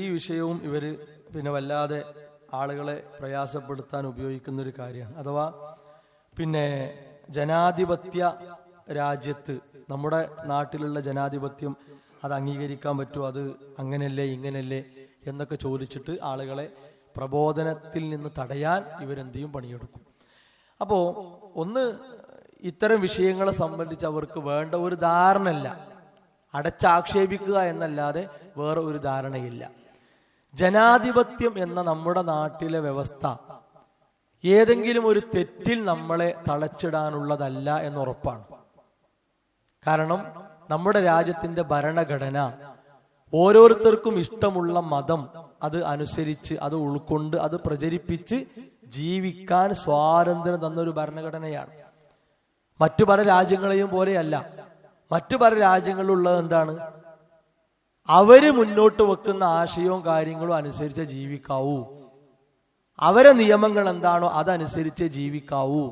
ഈ വിഷയവും ഇവര് വല്ലാതെ ആളുകളെ പ്രയാസപ്പെടുത്താൻ ഉപയോഗിക്കുന്ന ഒരു കാര്യമാണ്. അഥവാ ജനാധിപത്യ രാജ്യത്ത് നമ്മുടെ നാട്ടിലുള്ള ജനാധിപത്യം അത് അംഗീകരിക്കാൻ പറ്റുമോ, അത് അങ്ങനെയല്ലേ ഇങ്ങനെയല്ലേ എന്നൊക്കെ ചോദിച്ചിട്ട് ആളുകളെ പ്രബോധനത്തിൽ നിന്ന് തടയാൻ ഇവരെന്ത് ചെയ്യും, പണിയെടുക്കും. അപ്പോ ഇത്തരം വിഷയങ്ങളെ സംബന്ധിച്ച് അവർക്ക് വേണ്ട ഒരു ധാരണയില്ല, അടച്ചാക്ഷേപിക്കുക എന്നല്ലാതെ വേറെ ഒരു ധാരണയില്ല. ജനാധിപത്യം എന്ന നമ്മുടെ നാട്ടിലെ വ്യവസ്ഥ ഏതെങ്കിലും ഒരു തെറ്റിൽ നമ്മളെ തളച്ചിടാനുള്ളതല്ല എന്നുറപ്പാണ്. കാരണം നമ്മുടെ രാജ്യത്തിന്റെ ഭരണഘടന ഓരോരുത്തർക്കും ഇഷ്ടമുള്ള മതം അത് അനുസരിച്ച് അത് ഉൾക്കൊണ്ട് അത് പ്രചരിപ്പിച്ച് ജീവിക്കാൻ സ്വാതന്ത്ര്യം തന്നൊരു ഭരണഘടനയാണ്. മറ്റു പല രാജ്യങ്ങളെയും പോലെയല്ല. മറ്റു പല രാജ്യങ്ങളിലുള്ളത് എന്താണ്, അവര് മുന്നോട്ട് വെക്കുന്ന ആശയവും കാര്യങ്ങളും അനുസരിച്ച് ജീവിക്കാവൂ, അവരെ നിയമങ്ങൾ എന്താണോ അതനുസരിച്ച് ജീവിക്കാവൂ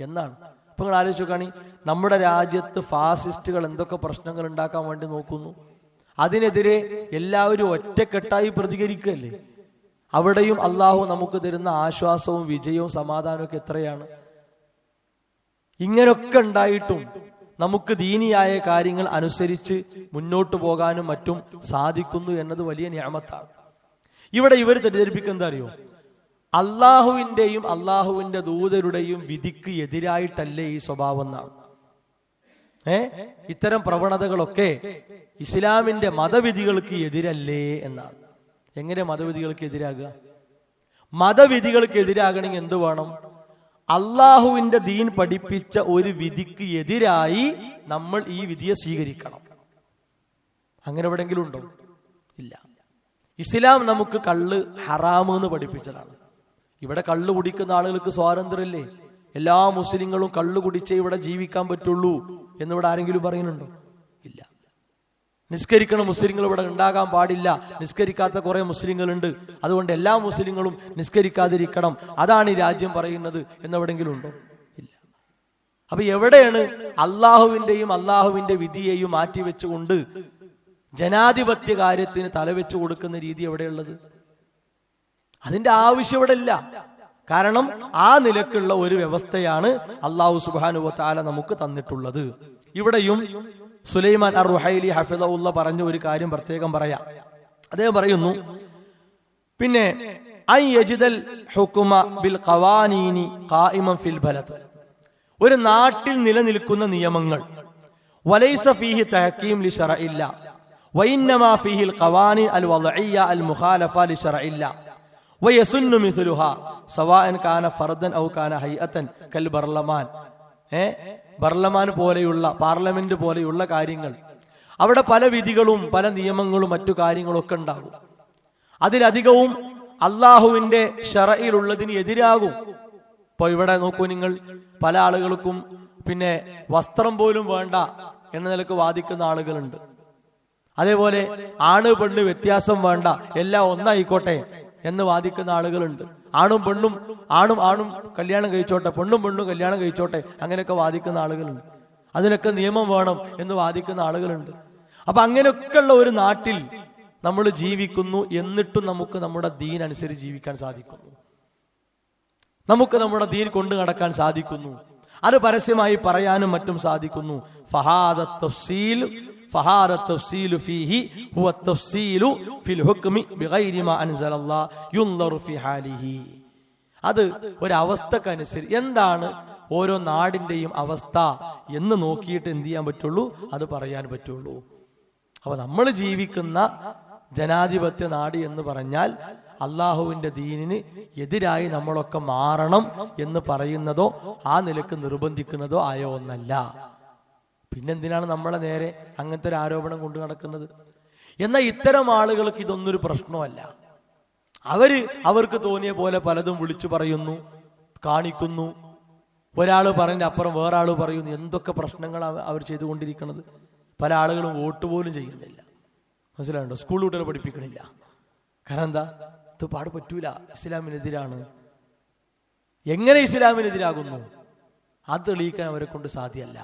എന്നാണ്. അപ്പൊ നിങ്ങൾ ആലോചിച്ച് നോക്കുകയാണെങ്കിൽ നമ്മുടെ രാജ്യത്ത് ഫാസിസ്റ്റുകൾ എന്തൊക്കെ പ്രശ്നങ്ങൾ ഉണ്ടാക്കാൻ വേണ്ടി നോക്കുന്നു, അതിനെതിരെ എല്ലാവരും ഒറ്റക്കെട്ടായി പ്രതികരിക്കുകയല്ലേ. അവിടെയും അള്ളാഹു നമുക്ക് തരുന്ന ആശ്വാസവും വിജയവും സമാധാനവും ഒക്കെ എത്രയാണ്. ഇങ്ങനൊക്കെ ഉണ്ടായിട്ടും നമുക്ക് ദീനിയായ കാര്യങ്ങൾ അനുസരിച്ച് മുന്നോട്ട് പോകാനും മറ്റും സാധിക്കുന്നു എന്നത് വലിയ നിഅമത്താണ്. ഇവിടെ ഇവർ തെറ്റിദ്ധരിപ്പിക്കുക എന്താ അറിയോ, അള്ളാഹുവിന്റെയും അള്ളാഹുവിന്റെ ദൂതരുടെയും വിധിക്ക് എതിരായിട്ടല്ലേ ഈ സ്വഭാവം എന്നാണ്. ഇത്തരം പ്രവണതകളൊക്കെ ഇസ്ലാമിന്റെ മതവിധികൾക്ക് എതിരല്ലേ എന്നാണ്. എങ്ങനെ മതവിധികൾക്ക് എതിരാകുക? മതവിധികൾക്ക് എതിരാകണമെങ്കിൽ എന്ത് വേണം? അള്ളാഹുവിന്റെ ദീൻ പഠിപ്പിച്ച ഒരു വിധിക്ക് എതിരായി നമ്മൾ ഈ വിധിയെ സ്വീകരിക്കണം. അങ്ങനെ എവിടെയെങ്കിലും ഉണ്ടോ? ഇല്ല. ഇസ്ലാം നമുക്ക് കള്ള് ഹറാമ് എന്ന് പഠിപ്പിച്ചതാണ്. ഇവിടെ കള്ള് കുടിക്കുന്ന ആളുകൾക്ക് സ്വാതന്ത്ര്യമല്ലേ? എല്ലാ മുസ്ലിങ്ങളും കള്ളു കുടിച്ചേ ഇവിടെ ജീവിക്കാൻ പറ്റുള്ളൂ എന്നിവിടെ ആരെങ്കിലും പറയുന്നുണ്ടോ? ഇല്ല. നിസ്കരിക്കണ മുസ്ലിങ്ങൾ ഇവിടെ ഉണ്ടാകാൻ പാടില്ല, നിസ്കരിക്കാത്ത കുറെ മുസ്ലിങ്ങളുണ്ട്, അതുകൊണ്ട് എല്ലാ മുസ്ലിങ്ങളും നിസ്കരിക്കാതിരിക്കണം, അതാണ് ഈ രാജ്യം പറയുന്നത് എന്നെവിടെങ്കിലും ഉണ്ടോ? ഇല്ല. അപ്പൊ എവിടെയാണ് അള്ളാഹുവിന്റെയും അള്ളാഹുവിന്റെ വിധിയെയും മാറ്റിവെച്ചുകൊണ്ട് ജനാധിപത്യ കാര്യത്തിന് തലവെച്ചു കൊടുക്കുന്ന രീതി എവിടെയുള്ളത്? അതിന്റെ ആവശ്യം ഇവിടെ ഇല്ല. കാരണം ആ നിലക്കുള്ള ഒരു വ്യവസ്ഥയാണ് അല്ലാഹു സുബ്ഹാനഹു വ തആല നമുക്ക് തന്നിട്ടുള്ളത്. ഇവിടെയും സുലൈമാൻ അർ-റുഹൈലി ഹഫിളഹുല്ല പറഞ്ഞ ഒരു കാര്യം പ്രത്യേകം പറയാം. അദ്ദേഹം പറയുന്നു, പിന്നെ അയ്യജിദൽ ഹുക്മ ബിൽ ഖവാനീനി ഖായിമൻ ഫിൽ ബലദ്, ഒരു നാട്ടിൽ നിലനിൽക്കുന്ന നിയമങ്ങൾ വലൈസ ഫീഹി തഹകീം ലി ശറഇല്ല വഇന്നമാ ഫീഹിൽ ഖവാനീൻ അൽ വളഇയ്യ അൽ മുഖാലഫ ലി ശറഇല്ല വയസുന്നു മിസ്ലുഹാ സവാഅൻ കാന ഫർദൻ ഔ കാന ഹൈഅതൻ കൽ ബർലമാൻ. ബർലമാൻ പോലെയുള്ള പാർലമെന്റ് പോലെയുള്ള കാര്യങ്ങൾ, അവിടെ പല വിധികളും പല നിയമങ്ങളും മറ്റു കാര്യങ്ങളും ഒക്കെ ഉണ്ടാകും. അതിലധികവും അള്ളാഹുവിന്റെ ശറഇലുള്ളതിന് എതിരാകും. ഇപ്പൊ ഇവിടെ നോക്കൂ നിങ്ങൾ, പല ആളുകൾക്കും പിന്നെ വസ്ത്രം പോലും വേണ്ട എന്ന നിലക്ക് വാദിക്കുന്ന ആളുകളുണ്ട്. അതേപോലെ ആണ് പെണ്ണ് വ്യത്യാസം വേണ്ട, എല്ലാം ഒന്നായിക്കോട്ടെ എന്ന് വാദിക്കുന്ന ആളുകളുണ്ട്. ആണും പെണ്ണും ആണും കല്യാണം കഴിച്ചോട്ടെ, പെണ്ണും കല്യാണം കഴിച്ചോട്ടെ, അങ്ങനെയൊക്കെ വാദിക്കുന്ന ആളുകളുണ്ട്. അതിനൊക്കെ നിയമം വേണം എന്ന് വാദിക്കുന്ന ആളുകളുണ്ട്. അപ്പൊ അങ്ങനെയൊക്കെയുള്ള ഒരു നാട്ടിൽ നമ്മൾ ജീവിക്കുന്നു, എന്നിട്ടും നമുക്ക് നമ്മുടെ ദീൻ അനുസരിച്ച് ജീവിക്കാൻ സാധിക്കുന്നു, നമുക്ക് നമ്മുടെ ദീൻ കൊണ്ടു നടക്കാൻ സാധിക്കുന്നു, അത് പരസ്യമായി പറയാനും മറ്റും സാധിക്കുന്നു. ഫഹാദ ഫീഹി ഹുവ തഫ്സീലു ഫിൽ ഹുക്മി ബിഗൈരി മാ അൻസലല്ലാഹ് യുൻദറു ഫി ഹാലിഹി. അത് ഒരവസ്ഥക്കനുസരിച്ച് എന്താണ് ഓരോ നാടിന്റെയും അവസ്ഥ എന്ന് നോക്കിയിട്ട് എന്ത് ചെയ്യാൻ പറ്റുള്ളൂ, അത് പറയാൻ പറ്റുള്ളൂ. അപ്പൊ നമ്മൾ ജീവിക്കുന്ന ജനാധിപത്യ നാട് എന്ന് പറഞ്ഞാൽ അള്ളാഹുവിന്റെ ദീനിന് എതിരായി നമ്മളൊക്കെ മാറണം എന്ന് പറയുന്നതോ ആ നിലക്ക് നിർബന്ധിക്കുന്നതോ ആയ ഒന്നല്ല. പിന്നെന്തിനാണ് നമ്മളെ നേരെ അങ്ങനത്തെ ഒരു ആരോപണം കൊണ്ടു നടക്കുന്നത്? എന്നാൽ ഇത്തരം ആളുകൾക്ക് ഇതൊന്നൊരു പ്രശ്നമല്ല. അവർക്ക് തോന്നിയ പോലെ പലതും വിളിച്ചു പറയുന്നു, കാണിക്കുന്നു. ഒരാൾ പറഞ്ഞ അപ്പുറം വേറെ ആള് പറയുന്നു. എന്തൊക്കെ പ്രശ്നങ്ങൾ അവർ ചെയ്തുകൊണ്ടിരിക്കുന്നത്. പല ആളുകളും വോട്ട് പോലും ചെയ്യുന്നില്ല. മനസ്സിലാവുണ്ടോ? സ്കൂൾ കുട്ടികളെ പഠിപ്പിക്കണില്ല. കാരണം എന്താ? ഇത് പാട് പറ്റൂല, ഇസ്ലാമിനെതിരാണ്. എങ്ങനെ ഇസ്ലാമിനെതിരാകുന്നു? അത് തെളിയിക്കാൻ അവരെ കൊണ്ട് സാധ്യമല്ല.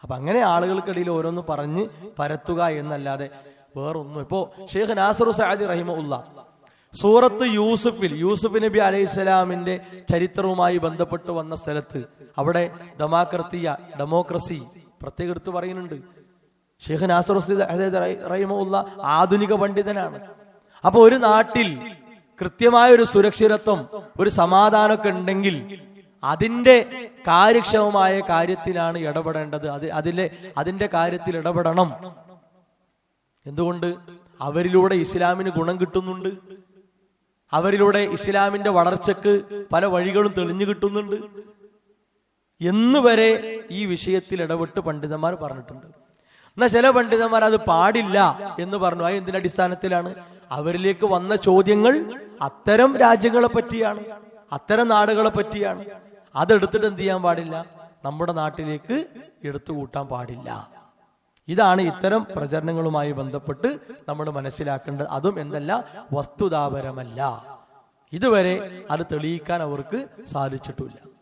അപ്പൊ അങ്ങനെ ആളുകൾക്കിടയിൽ ഓരോന്ന് പറഞ്ഞ് പരത്തുക എന്നല്ലാതെ വേറൊന്നും. ഇപ്പോ ഷെയ്ഖ് നാസിർ സഅദി റഹിമഹുല്ലാ സൂറത്ത് യൂസുഫ് നബി അലൈഹിസ്സലാമിന്റെ ചരിത്രവുമായി ബന്ധപ്പെട്ട് വന്ന സ്ഥലത്ത് അവിടെ ഡെമോക്രസി പ്രത്യേകം എടുത്ത് പറയുന്നുണ്ട്. ഷെയ്ഖ് നാസിർ റഹിമഹുല്ലാ ആധുനിക പണ്ഡിതനാണ്. അപ്പൊ ഒരു നാട്ടിൽ കൃത്യമായ ഒരു സുരക്ഷിതത്വം, ഒരു സമാധാനമൊക്കെ ഉണ്ടെങ്കിൽ അതിന്റെ കാര്യക്ഷമമായ കാര്യത്തിലാണ് ഇടപെടേണ്ടത്. അതിന്റെ കാര്യത്തിൽ ഇടപെടണം. എന്തുകൊണ്ട്? അവരിലൂടെ ഇസ്ലാമിന് ഗുണം കിട്ടുന്നുണ്ട്. അവരിലൂടെ ഇസ്ലാമിന്റെ വളർച്ചക്ക് പല വഴികളും തെളിഞ്ഞു കിട്ടുന്നുണ്ട് എന്ന് വരെ ഈ വിഷയത്തിൽ ഇടപെട്ട് പണ്ഡിതന്മാർ പറഞ്ഞിട്ടുണ്ട്. എന്നാൽ ചില പണ്ഡിതന്മാർ അത് പാടില്ല എന്ന് പറഞ്ഞു. അത് എന്തിന്റെ അടിസ്ഥാനത്തിലാണ്? അവരിലേക്ക് വന്ന ചോദ്യങ്ങൾ അത്തരം രാജ്യങ്ങളെ പറ്റിയാണ്, അത്തരം നാടുകളെ പറ്റിയാണ്. അതെടുത്തിട്ട് എന്ത് ചെയ്യാൻ പാടില്ല? നമ്മുടെ നാട്ടിലേക്ക് എടുത്തു കൂട്ടാൻ പാടില്ല. ഇതാണ് ഇത്തരം പ്രചരണങ്ങളുമായി ബന്ധപ്പെട്ട് നമ്മൾ മനസ്സിലാക്കേണ്ടത്. അതും എന്തല്ല, വസ്തുതാപരമല്ല. ഇതുവരെ അത് തെളിയിക്കാൻ അവർക്ക് സാധിച്ചിട്ടില്ല.